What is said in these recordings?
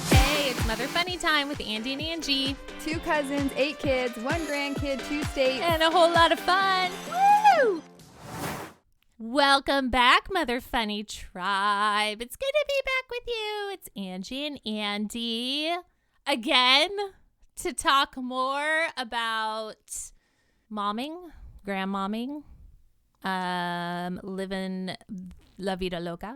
Hey, it's Mother Funny Time with Andie and Angie. 2 cousins, 8 kids, 1 grandkid, 2 states. And a whole lot of fun. Woo! Welcome back, Mother Funny Tribe. It's good to be back with you. It's Angie and Andie again to talk more about momming, grandmomming, living la vida loca.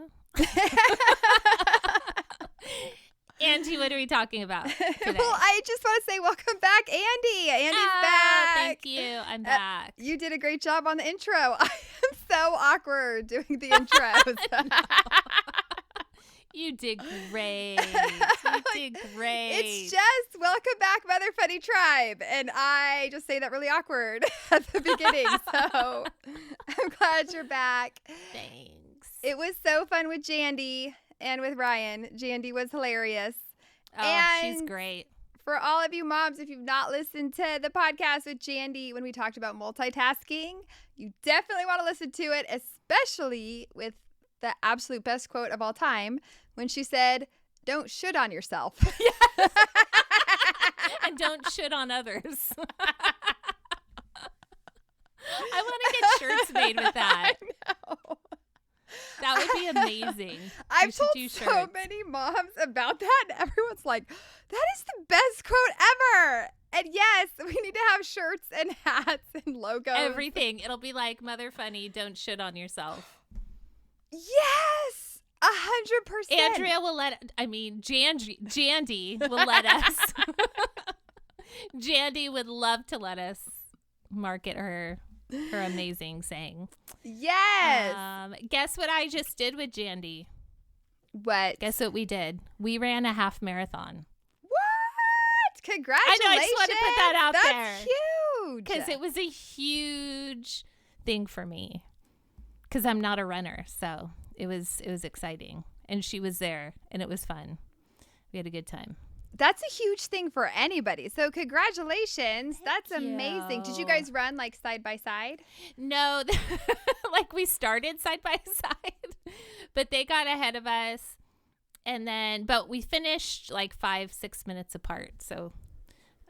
Angie, what are we talking about today? Well, I just want to say welcome back, Andie. Andie's back. Thank you. I'm back. You did a great job on the intro. I am so awkward doing the intros. You did great. You did great. It's just welcome back, Mother Funny Tribe. And I just say that really awkward at the beginning. So I'm glad you're back. Thanks. It was so fun with Jandy. And with Ryan. Jandy was hilarious. Oh, and she's great. For all of you moms, if you've not listened to the podcast with Jandy when we talked about multitasking, you definitely want to listen to it, especially with the absolute best quote of all time when she said, "Don't shit on yourself." Yes. And don't shit on others. I want to get shirts made with that. I know. That would be amazing. I've told so many moms about that, and everyone's like, that is the best quote ever. And yes, we need to have shirts and hats and logos. Everything. It'll be like, Mother Funny, don't shit on yourself. Yes, 100%. Andrea will Jandy will let us. Jandy would love to let us market her amazing saying. Yes. Guess what I just did with Jandy? What? Guess what we did? We ran a half marathon. What? Congratulations. I know, I just want to put that out there. That's huge. Because it was a huge thing for me. Because I'm not a runner, so it was exciting. And she was there, and it was fun. We had a good time. That's a huge thing for anybody. So congratulations. That's amazing. Did you guys run like side by side? No, like we started side by side, but they got ahead of us. But we finished like 5-6 minutes apart. So,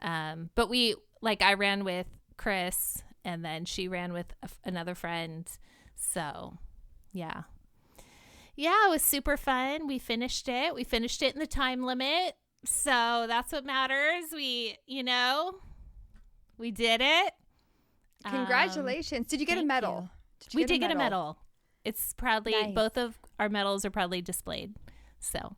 but I ran with Chris and then she ran with another friend. So yeah, it was super fun. We finished it in the time limit. So that's what matters. We did it. Congratulations. Did you get a medal? We did get a medal. It's proudly, nice. Both of our medals are proudly displayed. So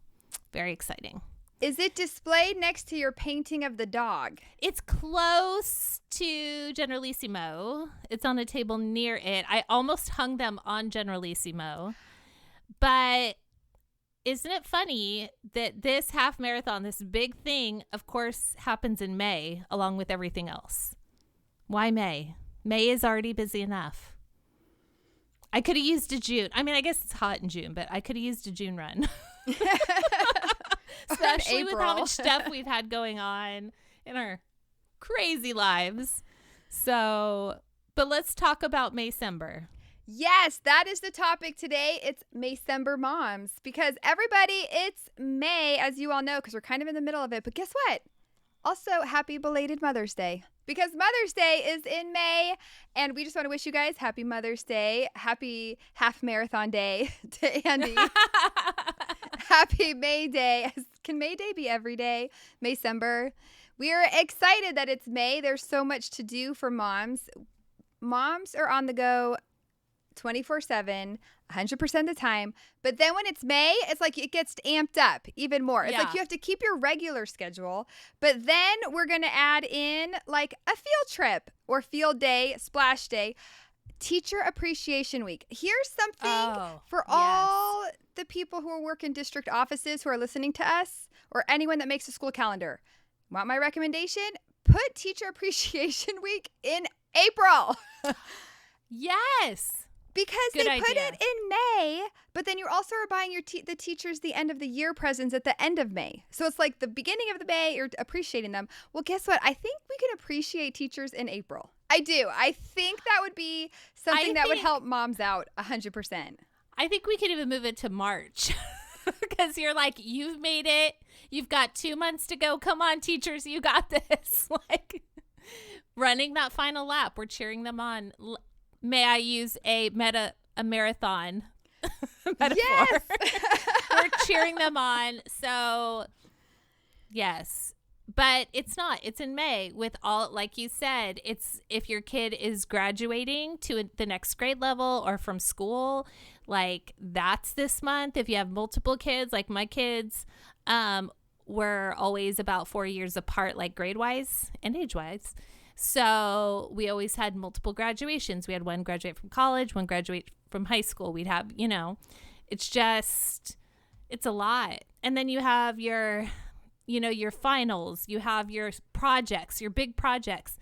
very exciting. Is it displayed next to your painting of the dog? It's close to Generalissimo. It's on a table near it. I almost hung them on Generalissimo. But isn't it funny that this half marathon, this big thing, of course, happens in May along with everything else? Why May? May is already busy enough. I could have used a June. I mean, I guess it's hot in June, but I could have used a June run. Especially with how much stuff we've had going on in our crazy lives. So, but let's talk about Maycember. Yes, that is the topic today. It's Maycember Moms because everybody, it's May, as you all know, because we're kind of in the middle of it. But guess what? Also, happy belated Mother's Day because Mother's Day is in May. And we just want to wish you guys happy Mother's Day. Happy half marathon day to Andie. Happy May Day. Can May Day be every day? Maycember. We are excited that it's May. There's so much to do for moms. Moms are on the go 24/7, 100% of the time. But then when it's May, it's like it gets amped up even more. It's like you have to keep your regular schedule. But then we're going to add in like a field trip or field day, splash day, Teacher Appreciation Week. Here's something for all the people who work in district offices who are listening to us or anyone that makes a school calendar. Want my recommendation? Put Teacher Appreciation Week in April. Yes. Because Good they put idea. it in May, but then you also are buying the teachers the end of the year presents at the end of May. So it's like the beginning of the May, you're appreciating them. Well, guess what? I think we can appreciate teachers in April. I do. I think that would be something that would help moms out 100%. I think we could even move it to March. because you're like, you've made it. You've got 2 months to go. Come on, teachers, you got this. Like running that final lap. We're cheering them on. May I use a marathon metaphor? Yes. We're cheering them on. So yes. But it's not. It's in May with all, like you said, it's if your kid is graduating to the next grade level or from school, like that's this month. If you have multiple kids, like my kids were always about 4 years apart, like grade-wise and age-wise. So we always had multiple graduations. We had one graduate from college, one graduate from high school. We'd have, it's a lot. And then you have your finals, you have your projects, your big projects.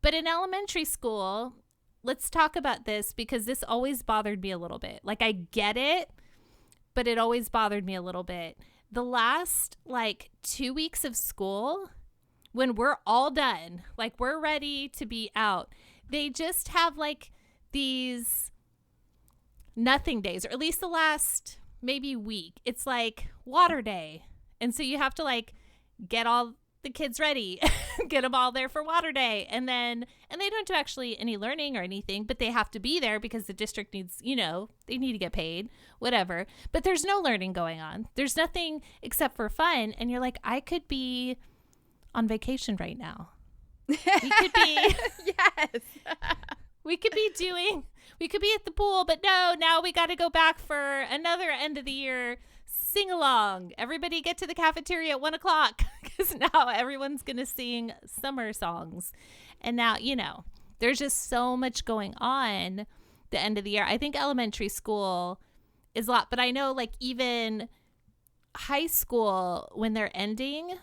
But in elementary school, let's talk about this because this always bothered me a little bit. Like I get it, but it always bothered me a little bit. The last 2 weeks of school, when we're all done, like we're ready to be out, they just have these nothing days, or at least the last maybe week. It's like water day. And so you have to get all the kids ready, get them all there for water day. And they don't do actually any learning or anything, but they have to be there because the district needs, they need to get paid, whatever. But there's no learning going on. There's nothing except for fun. And you're like, I could be on vacation right now. We could be. Yes. We could be at the pool, but no, now we got to go back for another end of the year sing along. Everybody get to the cafeteria at 1:00 because now everyone's going to sing summer songs. And now, there's just so much going on the end of the year. I think elementary school is a lot, but I know even high school, when they're ending,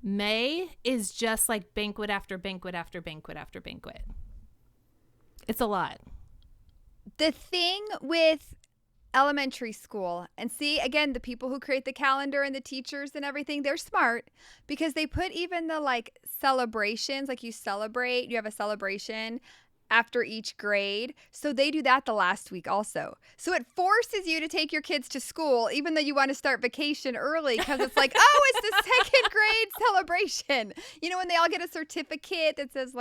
May is just banquet after banquet after banquet after banquet. It's a lot. The thing with elementary school, and see, again, the people who create the calendar and the teachers and everything, they're smart because they put even the celebrations, you celebrate, you have a celebration after each grade. So they do that the last week also. So it forces you to take your kids to school, even though you want to start vacation early because it's it's the second grade celebration. When they all get a certificate that says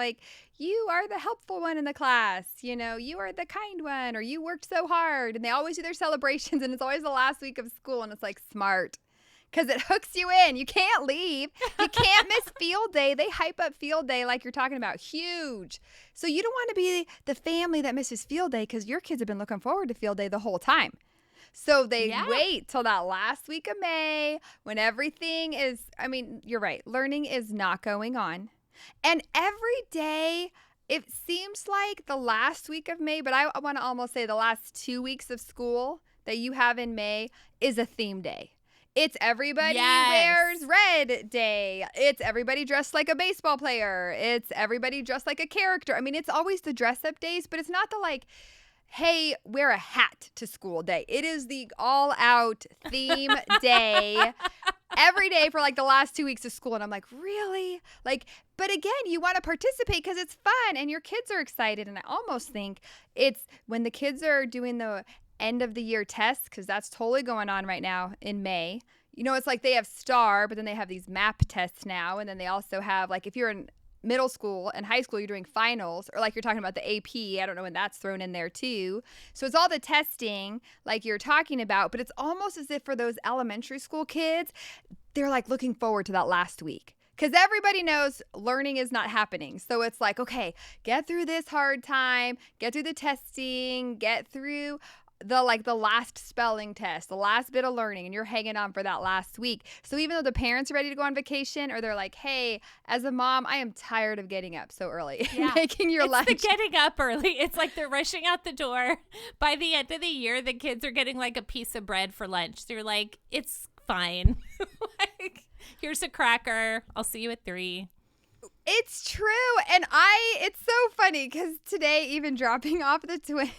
you are the helpful one in the class, you are the kind one, or you worked so hard. And they always do their celebrations and it's always the last week of school. And it's smart. Because it hooks you in. You can't leave. You can't miss field day. They hype up field day like you're talking about. Huge. So you don't want to be the family that misses field day because your kids have been looking forward to field day the whole time. So they wait till that last week of May when everything is, you're right. Learning is not going on. And every day, it seems like the last week of May, but I want to almost say the last 2 weeks of school that you have in May is a theme day. It's everybody wears red day. It's everybody dressed like a baseball player. It's everybody dressed like a character. It's always the dress up days, but it's not the hey, wear a hat to school day. It is the all out theme day every day for the last 2 weeks of school. And I'm really? But again, you want to participate because it's fun and your kids are excited. And I almost think it's when the kids are doing the end of the year tests, because that's totally going on right now in May. It's they have STAR, but then they have these MAP tests now. And then they also have if you're in middle school and high school, you're doing finals, or you're talking about the AP. I don't know when that's thrown in there too. So it's all the testing you're talking about, but it's almost as if for those elementary school kids, they're looking forward to that last week. Because everybody knows learning is not happening. So it's okay, get through this hard time, get through the testing, get through the last spelling test, the last bit of learning, and you're hanging on for that last week. So even though the parents are ready to go on vacation, or they're hey, as a mom, I am tired of getting up so early, making your lunch. It's the getting up early. It's they're rushing out the door. By the end of the year, the kids are getting a piece of bread for lunch. They're it's fine. Here's a cracker. I'll see you at 3. It's true. And it's so funny because today, even dropping off the twins,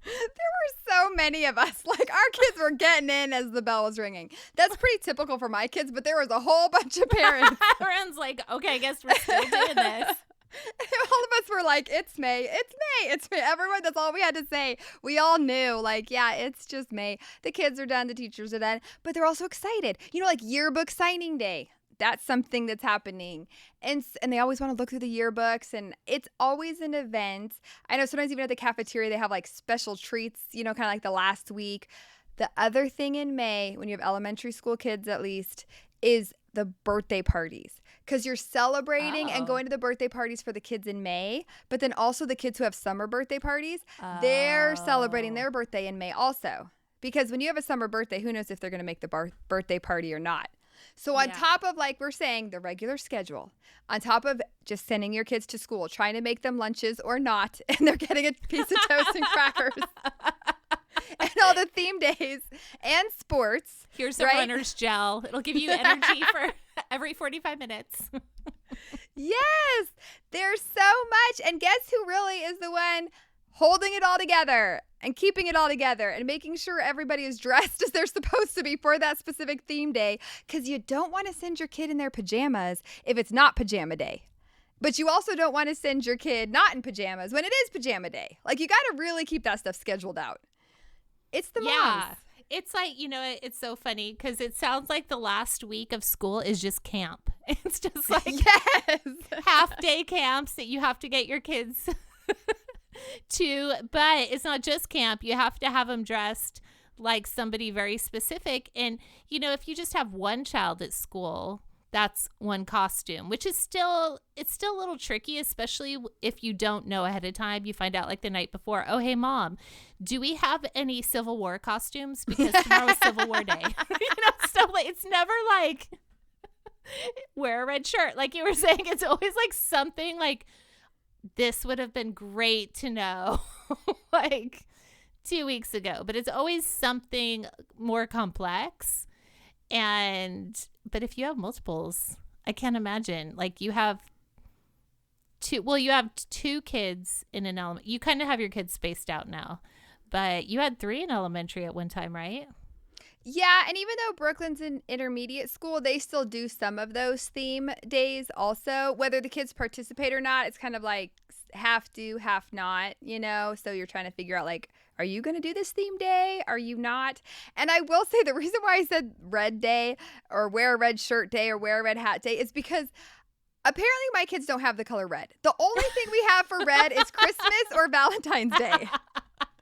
there were so many of us. Our kids were getting in as the bell was ringing. That's pretty typical for my kids, but there was a whole bunch of parents. Everyone's okay, I guess we're still doing this. All of us were like, it's May, it's May, it's May. Everyone, that's all we had to say. We all knew, like, yeah, it's just May. The kids are done, the teachers are done, but they're also excited. You know, like yearbook signing day. That's something that's happening. And they always want to look through the yearbooks, and it's always an event. I know sometimes even at the cafeteria, they have like special treats, you know, kind of like the last week. The other thing in May, when you have elementary school kids at least, is the birthday parties. Because you're celebrating and going to the birthday parties for the kids in May, but then also the kids who have summer birthday parties, they're celebrating their birthday in May also. Because when you have a summer birthday, who knows if they're going to make the birthday party or not. So on top of, like we're saying, the regular schedule, on top of just sending your kids to school, trying to make them lunches or not, and they're getting a piece of toast and crackers, and all the theme days and sports. Here's some runner's gel. It'll give you energy for every 45 minutes. Yes, there's so much. And guess who really is the one holding it all together and keeping it all together and making sure everybody is dressed as they're supposed to be for that specific theme day, because you don't want to send your kid in their pajamas if it's not pajama day. But you also don't want to send your kid not in pajamas when it is pajama day. Like, you got to really keep that stuff scheduled out. It's the moms. It's like, you know, it's so funny because it sounds like the last week of school is just camp. It's just like half-day camps that you have to get your kids to, but it's not just camp. You have to have them dressed like somebody very specific. And, you know, if you just have one child at school, that's one costume, which is still a little tricky, especially if you don't know ahead of time. You find out like the night before, oh, hey, Mom, do we have any Civil War costumes? Because tomorrow's Civil War Day. You know, stuff like, it's never like wear a red shirt. Like you were saying, it's always like something like, this would have been great to know like 2 weeks ago, but it's always something more complex. But if you have multiples, I can't imagine. Like you have two kids in an element. You kind of have your kids spaced out now, but you had 3 in elementary at one time, right? Yeah, and even though Brooklyn's in intermediate school, they still do some of those theme days also. Whether the kids participate or not, it's kind of like half do, half not, you know? So you're trying to figure out, like, are you going to do this theme day? Are you not? And I will say the reason why I said red day or wear a red shirt day or wear a red hat day is because apparently my kids don't have the color red. The only thing we have for red is Christmas or Valentine's Day.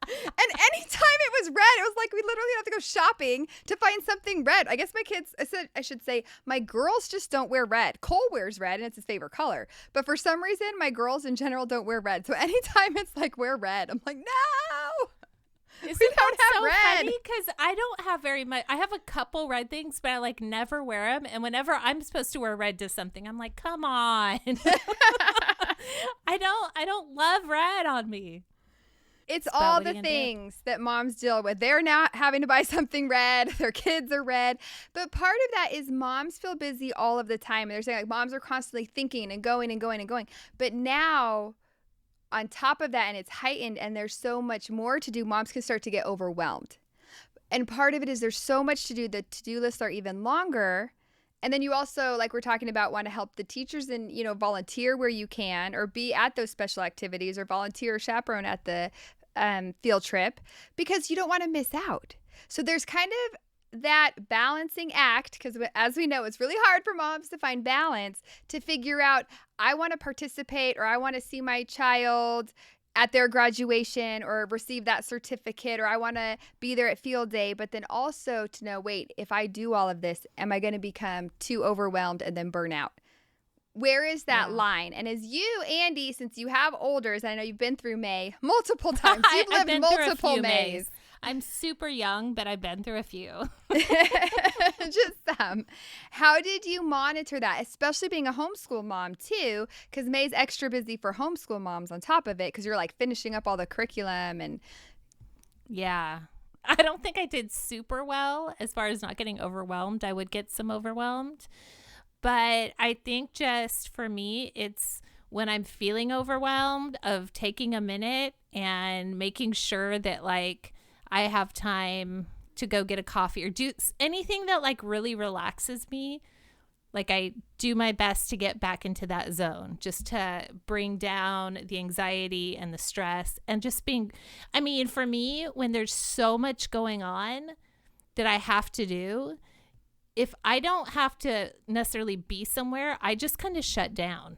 And anytime it was red, it was like we literally have to go shopping to find something red. I guess my kids, I should say, my girls just don't wear red. Cole wears red and it's his favorite color. But for some reason, my girls in general don't wear red. So anytime it's like, wear red, I'm like, no. We don't have red. Funny because I don't have very much. I have a couple red things, but I like never wear them. And whenever I'm supposed to wear red to something, I'm like, come on. I don't love red on me. It's all the things that moms deal with. They're now having to buy something red. Their kids are red. But part of that is moms feel busy all of the time. And they're saying like moms are constantly thinking and going and going and going. But now on top of that, and it's heightened and there's so much more to do, moms can start to get overwhelmed. And part of it is there's so much to do. The to-do lists are even longer. And then you also, like we're talking about, want to help the teachers and, you know, volunteer where you can or be at those special activities or volunteer or chaperone at the field trip because you don't want to miss out. So there's kind of that balancing act because as we know, it's really hard for moms to find balance to figure out, I want to participate or I want to see my child at their graduation or receive that certificate, or I want to be there at field day, but then also to know, wait, if I do all of this, am I going to become too overwhelmed and then burn out? Where is that line? And as you, Andie, since you have olders, I know you've been through May multiple times. You've lived multiple Mays. I'm super young, but I've been through a few. Just some. How did you monitor that, especially being a homeschool mom too? Because May's extra busy for homeschool moms on top of it because you're like finishing up all the curriculum and. Yeah. I don't think I did super well as far as not getting overwhelmed. I would get some overwhelmed. But I think just for me, it's when I'm feeling overwhelmed of taking a minute and making sure that like I have time to go get a coffee or do anything that like really relaxes me Like I do my best to get back into that zone, just to bring down the anxiety and the stress and just being, I mean, for me, when there's so much going on that I have to do, if I don't have to necessarily be somewhere, I just kind of shut down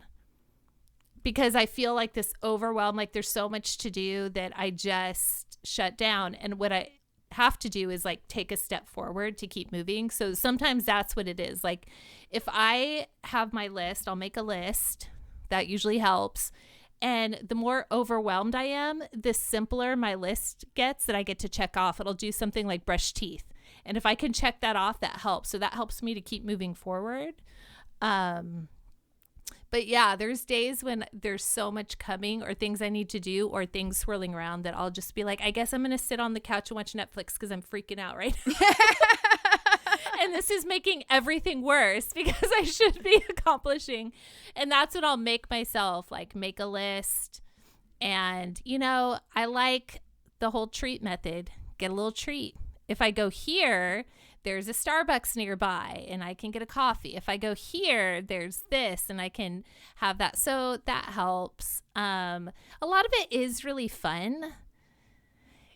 because I feel like this overwhelm, like there's so much to do that I just shut down. And what I have to do is like take a step forward to keep moving. So sometimes that's what it is. Like if I have my list, I'll make a list. That usually helps. And the more overwhelmed I am, the simpler my list gets that I get to check off. It'll do something like brush teeth. And if I can check that off, that helps. So that helps me to keep moving forward. But yeah, there's days when there's so much coming or things I need to do or things swirling around that I'll just be like, I guess I'm going to sit on the couch and watch Netflix because I'm freaking out right now. And this is making everything worse because I should be accomplishing. And that's when I'll make myself like make a list. And, you know, I like the whole treat method. Get a little treat. If I go here, there's a Starbucks nearby and I can get a coffee. If I go here, there's this and I can have that. So that helps. A lot of it is really fun.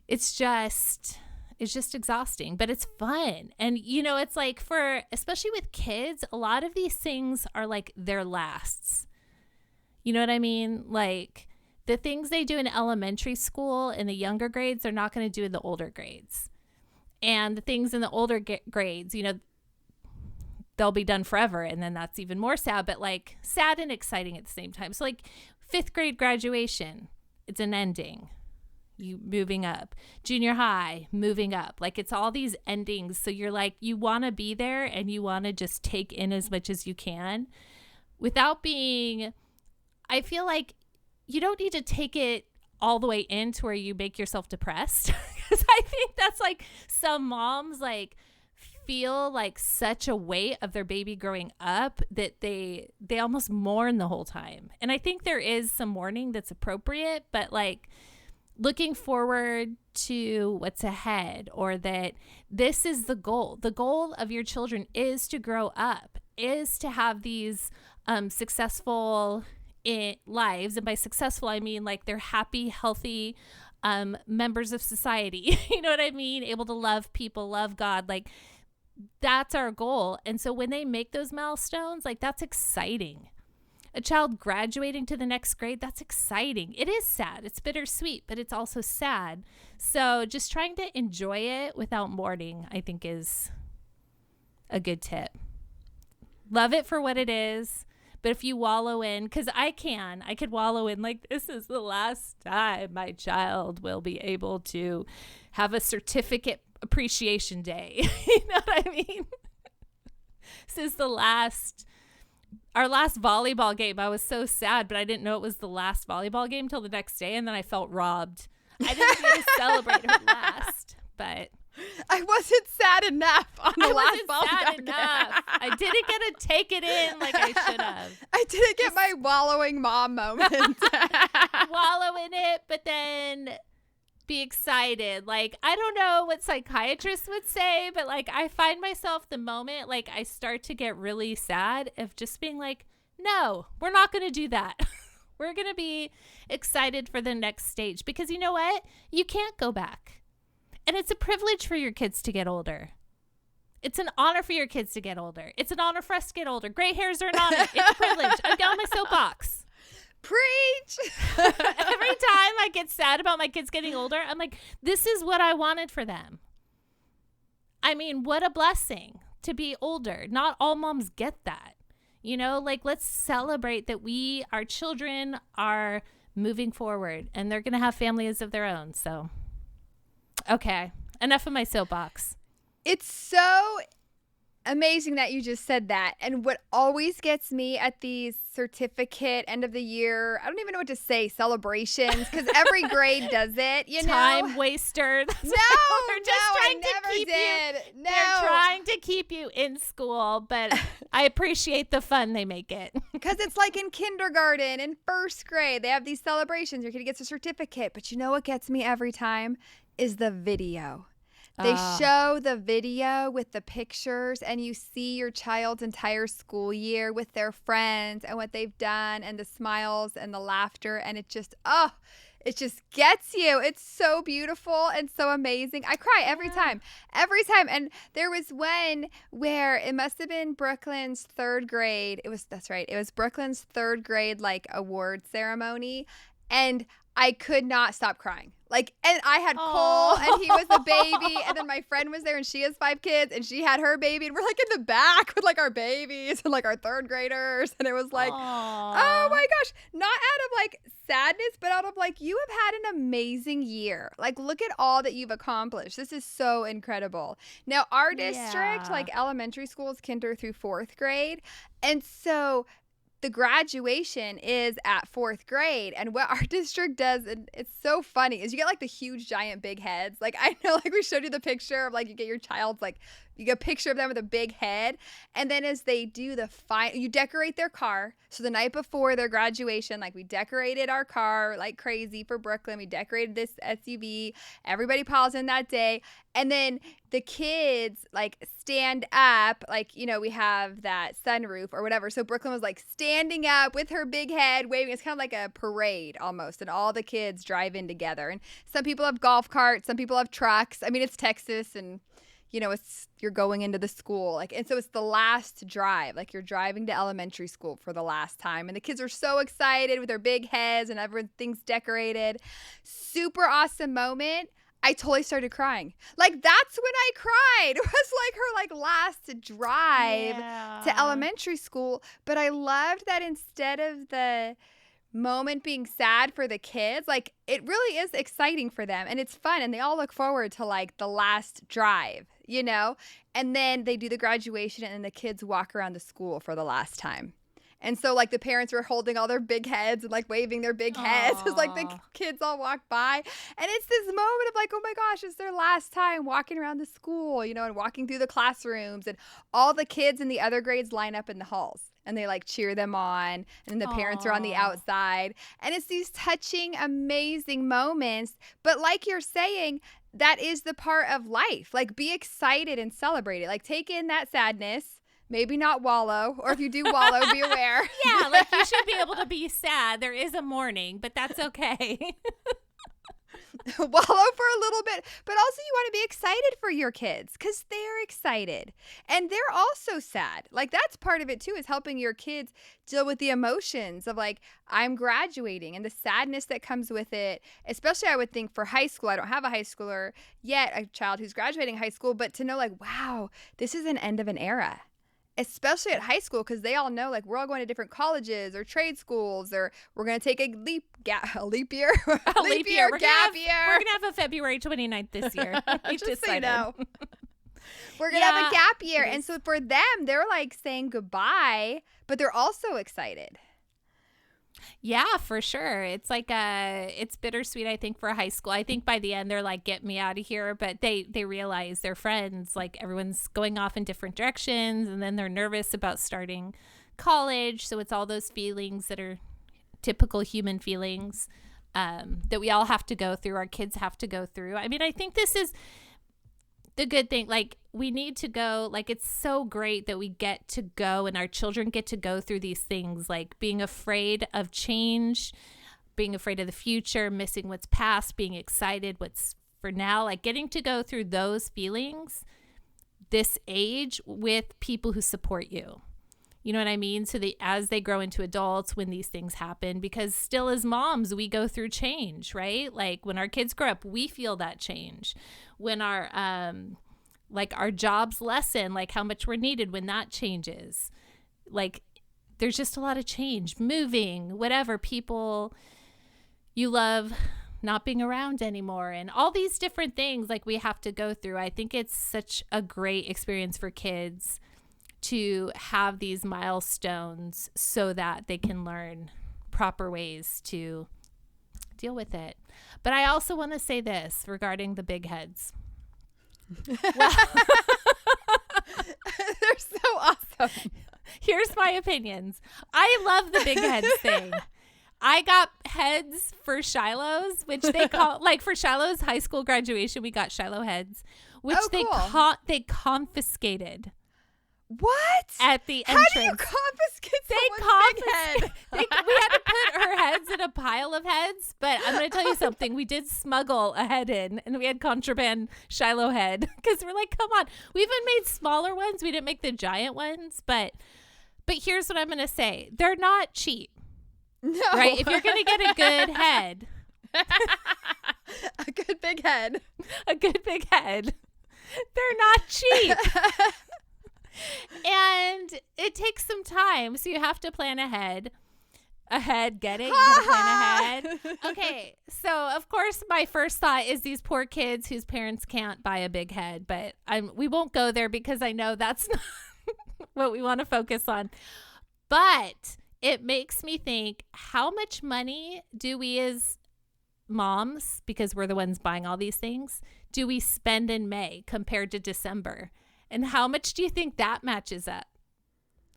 It's just exhausting, but it's fun. And, you know, it's like especially with kids, a lot of these things are like their lasts. You know what I mean? Like the things they do in elementary school in the younger grades, they're not going to do in the older grades. And the things in the older grades, you know, they'll be done forever. And then that's even more sad, but like sad and exciting at the same time. So like 5th grade graduation, it's an ending. You moving up. Junior high, moving up. Like it's all these endings. So you're like, you want to be there and you want to just take in as much as you can without being, I feel like you don't need to take it all the way into where you make yourself depressed. Because I think that's like some moms like feel like such a weight of their baby growing up that they almost mourn the whole time. And I think there is some mourning that's appropriate, but like looking forward to what's ahead, or that this is the goal. The goal of your children is to grow up, is to have these successful lives. And by successful, I mean like they're happy, healthy members of society. You know what I mean? Able to love people, love God. Like that's our goal. And so when they make those milestones, like that's exciting. A child graduating to the next grade, that's exciting. It is sad. It's bittersweet, but it's also sad. So just trying to enjoy it without mourning, I think is a good tip. Love it for what it is. But if you wallow in, because I could wallow in like, this is the last time my child will be able to have a certificate appreciation day. You know what I mean? This is our last volleyball game. I was so sad, but I didn't know it was the last volleyball game till the next day. And then I felt robbed. I didn't get to celebrate her last, but I wasn't sad enough on the last volleyball game. I didn't get to take it in like I should have. I didn't get my wallowing mom moment. Wallow in it, but then be excited. Like, I don't know what psychiatrists would say, but like I find myself the moment like I start to get really sad of just being like, no, we're not going to do that. We're going to be excited for the next stage, because you know what? You can't go back. And it's a privilege for your kids to get older. It's an honor for your kids to get older. It's an honor for us to get older. Gray hairs are an honor. It's a privilege. I'm down my soapbox. Preach. Every time I get sad about my kids getting older, I'm like, this is what I wanted for them. I mean, what a blessing to be older. Not all moms get that. You know, like let's celebrate that our children are moving forward and they're going to have families of their own. So, okay, enough of my soapbox. It's so amazing that you just said that. And what always gets me at these certificate end of the year, I don't even know what to say, celebrations, because every grade does it, you know. Time waster. No, I never did. No. They're trying to keep you in school, but I appreciate the fun they make it. Because it's like in kindergarten and first grade, they have these celebrations. Your kid gets a certificate. But you know what gets me every time is the video. They show the video with the pictures, and you see your child's entire school year with their friends and what they've done and the smiles and the laughter. And it just gets you. It's so beautiful and so amazing. I cry every time. And there was one where it must have been Brooklyn's third grade. That's right. It was Brooklyn's third grade, like, award ceremony. And I could not stop crying. Like, and I had Cole, and he was a baby, and then my friend was there, and she has 5 kids, and she had her baby, and we're like in the back with like our babies and like our third graders, and it was like, oh my gosh, not out of like sadness, but out of like, you have had an amazing year. Like, look at all that you've accomplished. This is so incredible. Now, our district, like elementary school is kinder through 4th grade, and so the graduation is at 4th grade. And what our district does, and it's so funny, is you get like the huge giant big heads. Like, I know, like, we showed you the picture of like, you get your child's, like, you get a picture of them with a big head. And then as they do you decorate their car. So the night before their graduation, like, we decorated our car like crazy for Brooklyn. We decorated this SUV. Everybody piles in that day. And then the kids like stand up, like, you know, we have that sunroof or whatever. So Brooklyn was like standing up with her big head waving. It's kind of like a parade almost. And all the kids drive in together. And some people have golf carts. Some people have trucks. I mean, it's Texas, and you know, you're going into the school, like, and so it's the last drive, like you're driving to elementary school for the last time, and the kids are so excited with their big heads and everything's decorated. Super awesome moment. I totally started crying. Like, that's when I cried. It was like her like last drive to elementary school. But I loved that instead of the moment being sad for the kids, like, it really is exciting for them, and it's fun, and they all look forward to like the last drive, you know. And then they do the graduation, and then the kids walk around the school for the last time. And so like the parents were holding all their big heads and like waving their big heads as like the kids all walk by. And it's this moment of like, oh my gosh, it's their last time walking around the school, you know, and walking through the classrooms, and all the kids in the other grades line up in the halls. And they like cheer them on, and the parents are on the outside. And it's these touching, amazing moments. But like you're saying, that is the part of life. Like, be excited and celebrate it. Like, take in that sadness. Maybe not wallow, or if you do wallow, be aware. Yeah, like, you should be able to be sad. There is a mourning, but that's okay. Wallow for a little bit, but also you want to be excited for your kids because they're excited and they're also sad. Like, that's part of it too, is helping your kids deal with the emotions of like, I'm graduating, and the sadness that comes with it. Especially I would think for high school. I don't have a high schooler yet, a child who's graduating high school, but to know like, wow, this is an end of an era. Especially at high school, because they all know like we're all going to different colleges or trade schools, or we're going to take a leap year, gap year. We're going to have a February 29th this year. Just so you know. We're going to have a gap year. And so for them, they're like saying goodbye, but they're also excited. Yeah, for sure. It's like it's bittersweet, I think, for high school. I think by the end they're like, get me out of here. But they realize their friends, like, everyone's going off in different directions, and then they're nervous about starting college. So it's all those feelings that are typical human feelings that we all have to go through. Our kids have to go through. I mean, I think this is the good thing. Like, we need to go, like, it's so great that we get to go and our children get to go through these things, like being afraid of change, being afraid of the future, missing what's past, being excited what's for now, like getting to go through those feelings this age with people who support you. You know what I mean? So as they grow into adults, when these things happen, because still as moms, we go through change, right? Like, when our kids grow up, we feel that change. When our jobs lessen, like how much we're needed when that changes. Like, there's just a lot of change, moving, whatever, people you love not being around anymore, and all these different things like we have to go through. I think it's such a great experience for kids to have these milestones so that they can learn proper ways to deal with it. But I also want to say this regarding the big heads. Well, they're so awesome. Here's my opinions. I love the big heads thing. I got heads for Shiloh's, which they call, like, for Shiloh's high school graduation, we got Shiloh heads, which cool. they confiscated. What? At the entrance. How do you confiscate someone's big head? We had to put her heads in a pile of heads, but I'm going to tell you something. We did smuggle a head in, and we had contraband Shiloh head because we're like, come on. We even made smaller ones. We didn't make the giant ones, but here's what I'm going to say. They're not cheap. No. Right? If you're going to get a good head. A good big head. A good big head. They're not cheap. And it takes some time, so you have to plan ahead. Get it? You gotta plan ahead. Okay, so of course my first thought is these poor kids whose parents can't buy a big head, but we won't go there because I know that's not what we want to focus on. But it makes me think, how much money do we as moms, because we're the ones buying all these things, do we spend in May compared to December? And how much do you think that matches up?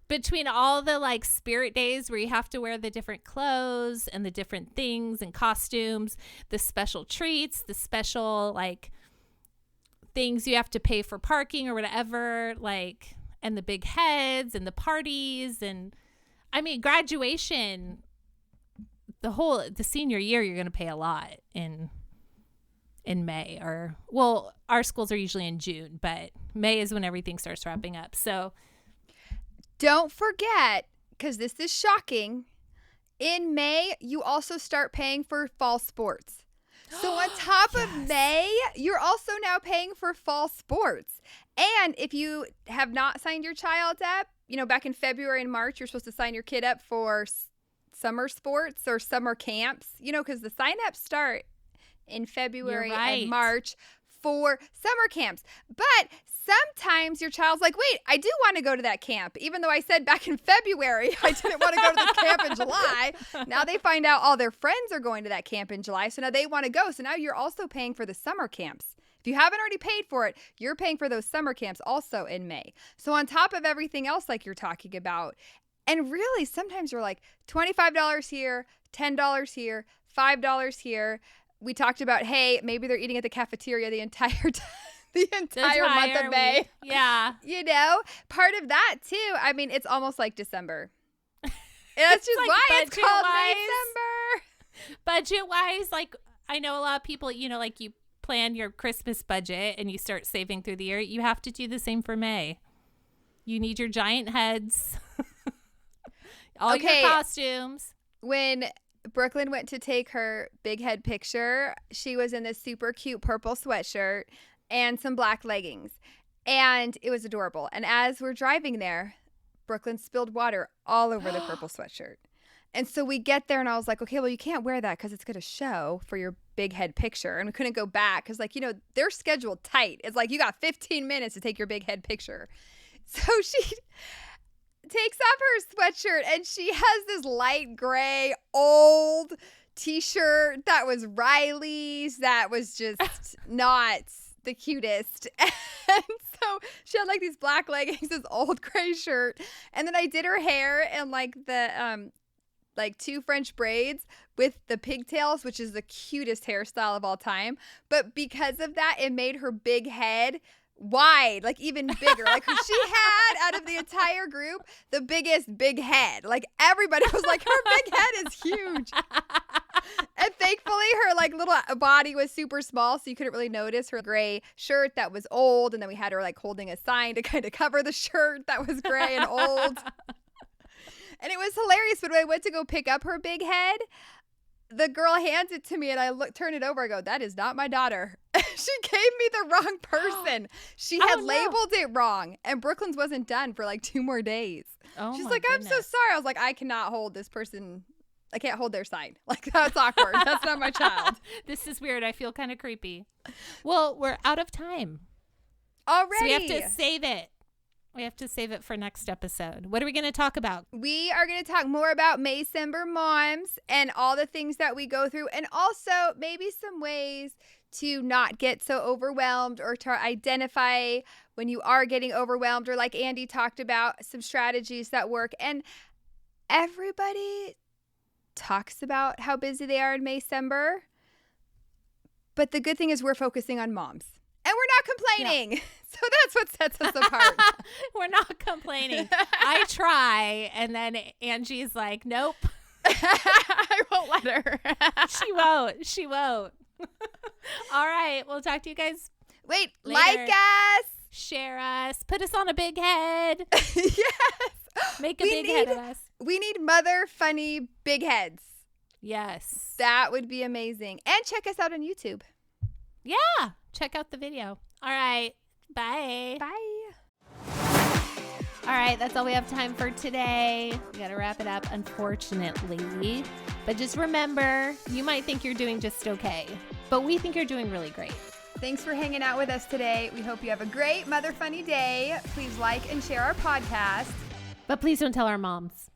Between all the like spirit days where you have to wear the different clothes and the different things and costumes, the special treats, the special like things you have to pay for parking or whatever, like, and the big heads and the parties. And I mean, graduation, the senior year, you're going to pay a lot in May, or, well, our schools are usually in June, but May is when everything starts wrapping up. So don't forget, because this is shocking, in May, you also start paying for fall sports. So on top of May, you're also now paying for fall sports. And if you have not signed your child up, back in February and March, you're supposed to sign your kid up for summer sports or summer camps, because the sign-ups start in February and March for summer camps. But sometimes your child's like, wait, I do want to go to that camp. Even though I said back in February I didn't want to go to this camp in July. Now they find out all their friends are going to that camp in July. So now they want to go. So now you're also paying for the summer camps. If you haven't already paid for it, you're paying for those summer camps also in May. So on top of everything else like you're talking about, and really sometimes you're like $25 here, $10 here, $5 here. We talked about, hey, maybe they're eating at the cafeteria the entire time. The entire month of May. Week. Yeah. Part of that too. I mean, it's almost like December. That's just like why it's called Maycember. Budget-wise, like I know a lot of people, like you plan your Christmas budget and you start saving through the year. You have to do the same for May. You need your giant heads. All your costumes. When Brooklyn went to take her big head picture, she was in this super cute purple sweatshirt and some black leggings, and it was adorable. And as we're driving there, Brooklyn spilled water all over the purple sweatshirt. And so we get there and I was like, okay, well, you can't wear that because it's going to show for your big head picture. And we couldn't go back because they're scheduled tight. It's like you got 15 minutes to take your big head picture. So she takes off her sweatshirt and she has this light gray old t-shirt that was Riley's, that was just not the cutest. And so she had like these black leggings, this old gray shirt, and then I did her hair and like the like 2 French braids with the pigtails, which is the cutest hairstyle of all time. But because of that, it made her big head wide, like even bigger. Like she had, out of the entire group, the biggest big head. Like everybody was like, her big head is huge. And thankfully her like little body was super small, so you couldn't really notice her gray shirt that was old. And then we had her like holding a sign to kind of cover the shirt that was gray and old. And it was hilarious. But when I went to go pick up her big head, the girl hands it to me and I turn it over. I go, that is not my daughter. She gave me the wrong person. She had labeled it wrong. And Brooklyn's wasn't done for like 2 more days. She's like, I'm so sorry. I was like, I cannot hold this person. I can't hold their sign. Like, that's awkward. That's not my child. This is weird. I feel kind of creepy. Well, we're out of time already. So we have to save it. We have to save it for next episode. What are we going to talk about? We are going to talk more about Maycember Moms and all the things that we go through, and also maybe some ways to not get so overwhelmed, or to identify when you are getting overwhelmed, or like Andie talked about, some strategies that work. And everybody talks about how busy they are in Maycember, but the good thing is we're focusing on moms. And we're not complaining. Yeah. So that's what sets us apart. We're not complaining. I try, and then Angie's like, nope. I won't let her. She won't. All right. We'll talk to you guys. Wait, later. Like us. Share us. Put us on a big head. Yes. Make a big head of us. We need mother funny big heads. Yes. That would be amazing. And check us out on YouTube. Yeah. Check out the video. All right. Bye. Bye. All right. That's all we have time for today. We got to wrap it up, unfortunately. But just remember, you might think you're doing just okay, but we think you're doing really great. Thanks for hanging out with us today. We hope you have a great Mother Funny day. Please like and share our podcast. But please don't tell our moms.